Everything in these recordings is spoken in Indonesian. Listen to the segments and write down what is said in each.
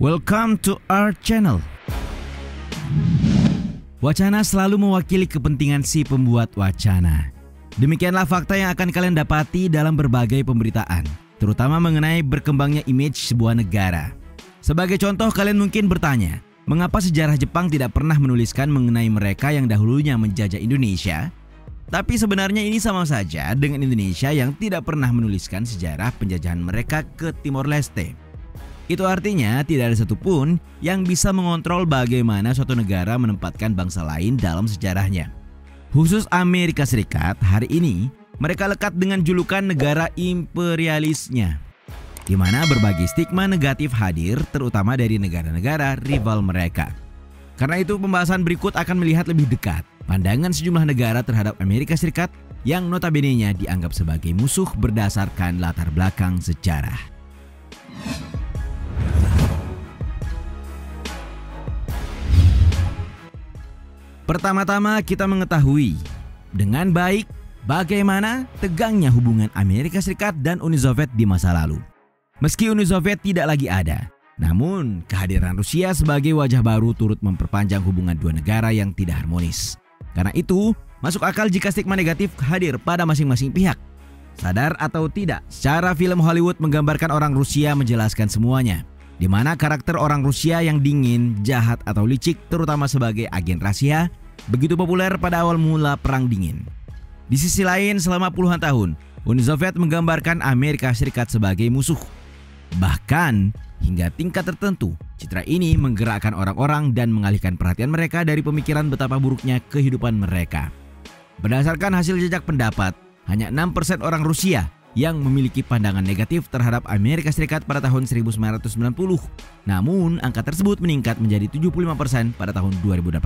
Welcome to our channel. Wacana selalu mewakili kepentingan si pembuat wacana. Demikianlah fakta yang akan kalian dapati dalam berbagai pemberitaan, terutama mengenai berkembangnya image sebuah negara. Sebagai contoh, kalian mungkin bertanya, mengapa sejarah Jepang tidak pernah menuliskan mengenai mereka yang dahulunya menjajah Indonesia? Tapi sebenarnya ini sama saja dengan Indonesia yang tidak pernah menuliskan sejarah penjajahan mereka ke Timor Leste. Itu artinya tidak ada satupun yang bisa mengontrol bagaimana suatu negara menempatkan bangsa lain dalam sejarahnya. Khusus Amerika Serikat, hari ini mereka lekat dengan julukan negara imperialisnya, di mana berbagai stigma negatif hadir terutama dari negara-negara rival mereka. Karena itu pembahasan berikut akan melihat lebih dekat pandangan sejumlah negara terhadap Amerika Serikat yang notabene-nya dianggap sebagai musuh berdasarkan latar belakang sejarah. Pertama-tama kita mengetahui dengan baik bagaimana tegangnya hubungan Amerika Serikat dan Uni Soviet di masa lalu. Meski Uni Soviet tidak lagi ada, namun kehadiran Rusia sebagai wajah baru turut memperpanjang hubungan dua negara yang tidak harmonis. Karena itu, masuk akal jika stigma negatif hadir pada masing-masing pihak. Sadar atau tidak, secara film Hollywood menggambarkan orang Rusia menjelaskan semuanya, di mana karakter orang Rusia yang dingin, jahat atau licik terutama sebagai agen rahasia begitu populer pada awal mula Perang Dingin. Di sisi lain, selama puluhan tahun, Uni Soviet menggambarkan Amerika Serikat sebagai musuh. Bahkan, hingga tingkat tertentu, citra ini menggerakkan orang-orang dan mengalihkan perhatian mereka dari pemikiran betapa buruknya kehidupan mereka. Berdasarkan hasil jejak pendapat, hanya 6% orang Rusia yang memiliki pandangan negatif terhadap Amerika Serikat pada tahun 1990. Namun, angka tersebut meningkat menjadi 75% pada tahun 2018.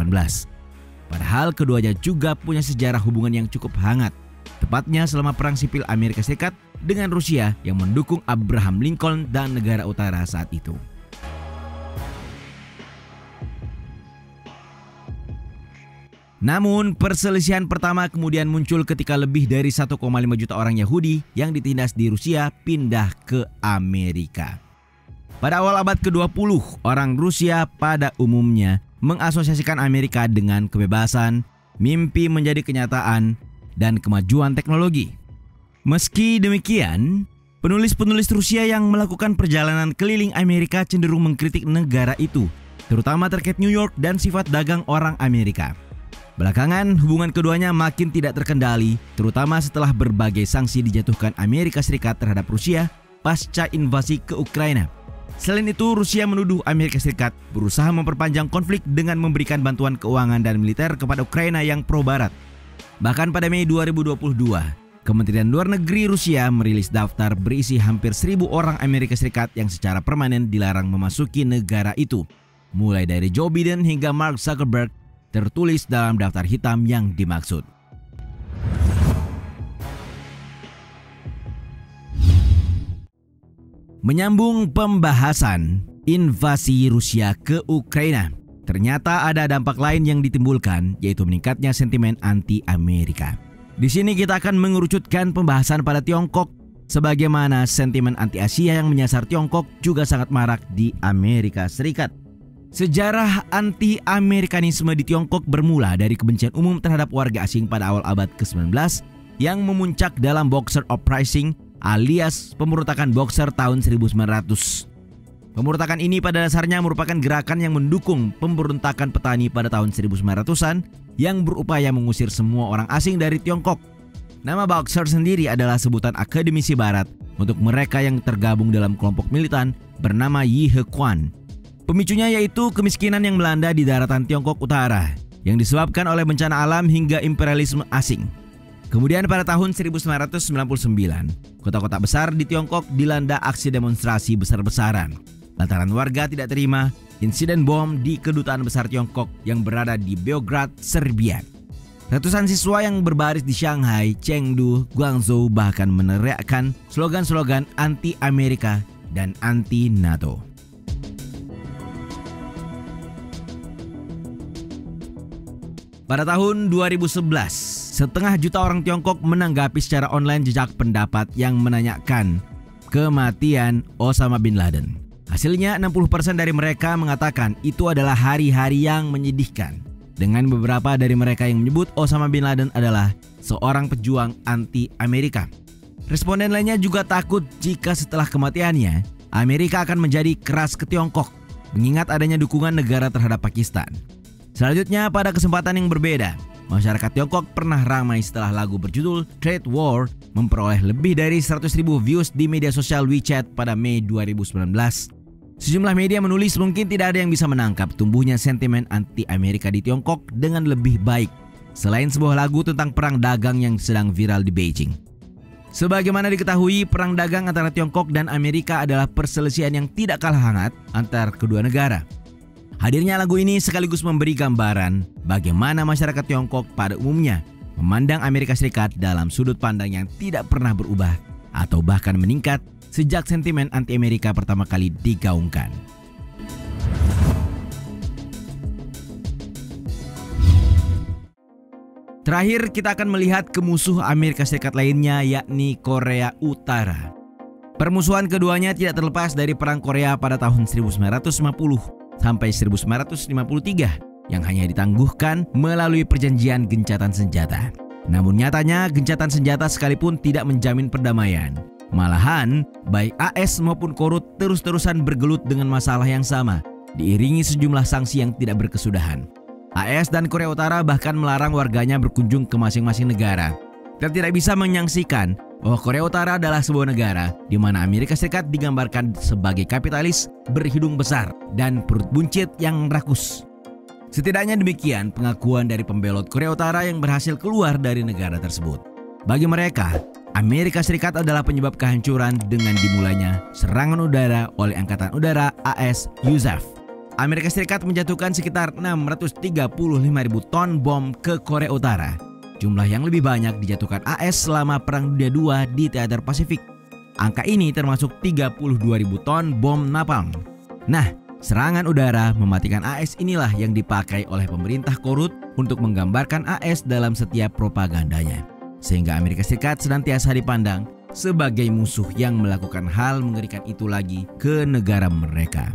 Padahal keduanya juga punya sejarah hubungan yang cukup hangat, tepatnya selama Perang Sipil Amerika Serikat dengan Rusia yang mendukung Abraham Lincoln dan negara utara saat itu. Namun, perselisihan pertama kemudian muncul ketika lebih dari 1,5 juta orang Yahudi yang ditindas di Rusia pindah ke Amerika. Pada awal abad ke-20, orang Rusia pada umumnya mengasosiasikan Amerika dengan kebebasan, mimpi menjadi kenyataan, dan kemajuan teknologi. Meski demikian, penulis-penulis Rusia yang melakukan perjalanan keliling Amerika cenderung mengkritik negara itu, terutama terkait New York dan sifat dagang orang Amerika. Belakangan, hubungan keduanya makin tidak terkendali, terutama setelah berbagai sanksi dijatuhkan Amerika Serikat terhadap Rusia pasca invasi ke Ukraina. Selain itu, Rusia menuduh Amerika Serikat berusaha memperpanjang konflik dengan memberikan bantuan keuangan dan militer kepada Ukraina yang pro-Barat. Bahkan pada Mei 2022, Kementerian Luar Negeri Rusia merilis daftar berisi hampir 1.000 orang Amerika Serikat yang secara permanen dilarang memasuki negara itu. Mulai dari Joe Biden hingga Mark Zuckerberg tertulis dalam daftar hitam yang dimaksud. Menyambung pembahasan invasi Rusia ke Ukraina, ternyata ada dampak lain yang ditimbulkan, yaitu meningkatnya sentimen anti-Amerika. Di sini kita akan mengerucutkan pembahasan pada Tiongkok, sebagaimana sentimen anti-Asia yang menyasar Tiongkok juga sangat marak di Amerika Serikat. Sejarah anti-Amerikanisme di Tiongkok bermula dari kebencian umum terhadap warga asing pada awal abad ke-19 yang memuncak dalam Boxer Uprising alias pemberontakan Boxer tahun 1900. Pemberontakan ini pada dasarnya merupakan gerakan yang mendukung pemberontakan petani pada tahun 1900-an yang berupaya mengusir semua orang asing dari Tiongkok. Nama Boxer sendiri adalah sebutan akademisi barat untuk mereka yang tergabung dalam kelompok militan bernama Yihe Quan. Pemicunya yaitu kemiskinan yang melanda di daratan Tiongkok Utara yang disebabkan oleh bencana alam hingga imperialisme asing. Kemudian pada tahun 1999, kota-kota besar di Tiongkok dilanda aksi demonstrasi besar-besaran lantaran warga tidak terima insiden bom di kedutaan besar Tiongkok yang berada di Beograd, Serbia. Ratusan siswa yang berbaris di Shanghai, Chengdu, Guangzhou bahkan meneriakkan slogan-slogan anti-Amerika dan anti-NATO. Pada tahun 2011, 1,5 juta orang Tiongkok menanggapi secara online jejak pendapat yang menanyakan kematian Osama bin Laden. Hasilnya 60% dari mereka mengatakan itu adalah hari-hari yang menyedihkan. Dengan beberapa dari mereka yang menyebut Osama Bin Laden adalah seorang pejuang anti-Amerika. Responden lainnya juga takut jika setelah kematiannya, Amerika akan menjadi keras ke Tiongkok, mengingat adanya dukungan negara terhadap Pakistan. Selanjutnya, pada kesempatan yang berbeda, masyarakat Tiongkok pernah ramai setelah lagu berjudul Trade War memperoleh lebih dari 100.000 views di media sosial WeChat pada Mei 2019. Sejumlah media menulis mungkin tidak ada yang bisa menangkap tumbuhnya sentimen anti-Amerika di Tiongkok dengan lebih baik, selain sebuah lagu tentang perang dagang yang sedang viral di Beijing. Sebagaimana diketahui, perang dagang antara Tiongkok dan Amerika adalah perselisihan yang tidak kalah hangat antar kedua negara. Hadirnya lagu ini sekaligus memberi gambaran bagaimana masyarakat Tiongkok pada umumnya memandang Amerika Serikat dalam sudut pandang yang tidak pernah berubah atau bahkan meningkat sejak sentimen anti-Amerika pertama kali digaungkan. Terakhir, kita akan melihat ke musuh Amerika Serikat lainnya, yakni Korea Utara. Permusuhan keduanya tidak terlepas dari Perang Korea pada tahun 1950 sampai 1953 yang hanya ditangguhkan melalui perjanjian gencatan senjata. Namun nyatanya, gencatan senjata sekalipun tidak menjamin perdamaian. Malahan, baik AS maupun Korut terus-terusan bergelut dengan masalah yang sama, diiringi sejumlah sanksi yang tidak berkesudahan. AS dan Korea Utara bahkan melarang warganya berkunjung ke masing-masing negara. Dan tidak bisa menyaksikan bahwa Korea Utara adalah sebuah negara di mana Amerika Serikat digambarkan sebagai kapitalis berhidung besar dan perut buncit yang rakus. Setidaknya demikian pengakuan dari pembelot Korea Utara yang berhasil keluar dari negara tersebut. Bagi mereka, Amerika Serikat adalah penyebab kehancuran dengan dimulainya serangan udara oleh Angkatan Udara AS USAF. Amerika Serikat menjatuhkan sekitar 635.000 ton bom ke Korea Utara. Jumlah yang lebih banyak dijatuhkan AS selama Perang Dunia II di teater Pasifik. Angka ini termasuk 32.000 ton bom napalm. Nah, serangan udara mematikan AS inilah yang dipakai oleh pemerintah Korut untuk menggambarkan AS dalam setiap propagandanya. Sehingga Amerika Serikat senantiasa dipandang sebagai musuh yang melakukan hal mengerikan itu lagi ke negara mereka.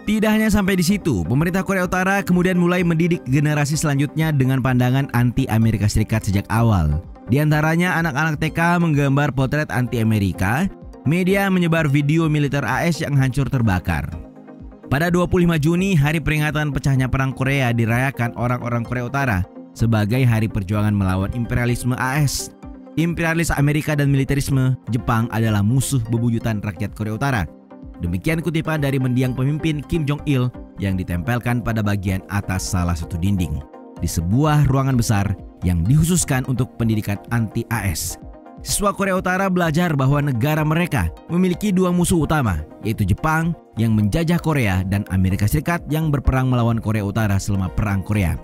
Tidak hanya sampai di situ, pemerintah Korea Utara kemudian mulai mendidik generasi selanjutnya dengan pandangan anti-Amerika Serikat sejak awal. Di antaranya anak-anak TK menggambar potret anti-Amerika, media menyebar video militer AS yang hancur terbakar. Pada 25 Juni, hari peringatan pecahnya Perang Korea dirayakan orang-orang Korea Utara sebagai hari perjuangan melawan imperialisme AS. Imperialis Amerika dan militerisme Jepang adalah musuh bebuyutan rakyat Korea Utara. Demikian kutipan dari mendiang pemimpin Kim Jong-il yang ditempelkan pada bagian atas salah satu dinding di sebuah ruangan besar yang dikhususkan untuk pendidikan anti-AS. Siswa Korea Utara belajar bahwa negara mereka memiliki dua musuh utama, yaitu Jepang yang menjajah Korea dan Amerika Serikat yang berperang melawan Korea Utara selama Perang Korea.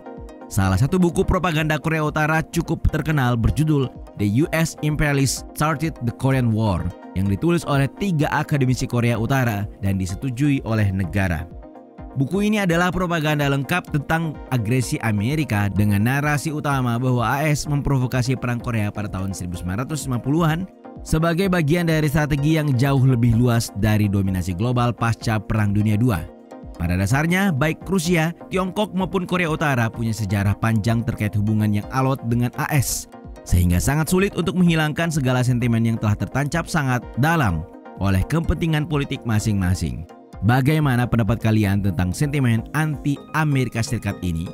Salah satu buku propaganda Korea Utara cukup terkenal berjudul The US Imperialists Started the Korean War yang ditulis oleh 3 akademisi Korea Utara dan disetujui oleh negara. Buku ini adalah propaganda lengkap tentang agresi Amerika dengan narasi utama bahwa AS memprovokasi Perang Korea pada tahun 1950-an sebagai bagian dari strategi yang jauh lebih luas dari dominasi global pasca Perang Dunia II. Pada dasarnya, baik Rusia, Tiongkok maupun Korea Utara punya sejarah panjang terkait hubungan yang alot dengan AS, sehingga sangat sulit untuk menghilangkan segala sentimen yang telah tertancap sangat dalam oleh kepentingan politik masing-masing. Bagaimana pendapat kalian tentang sentimen anti-Amerika Serikat ini?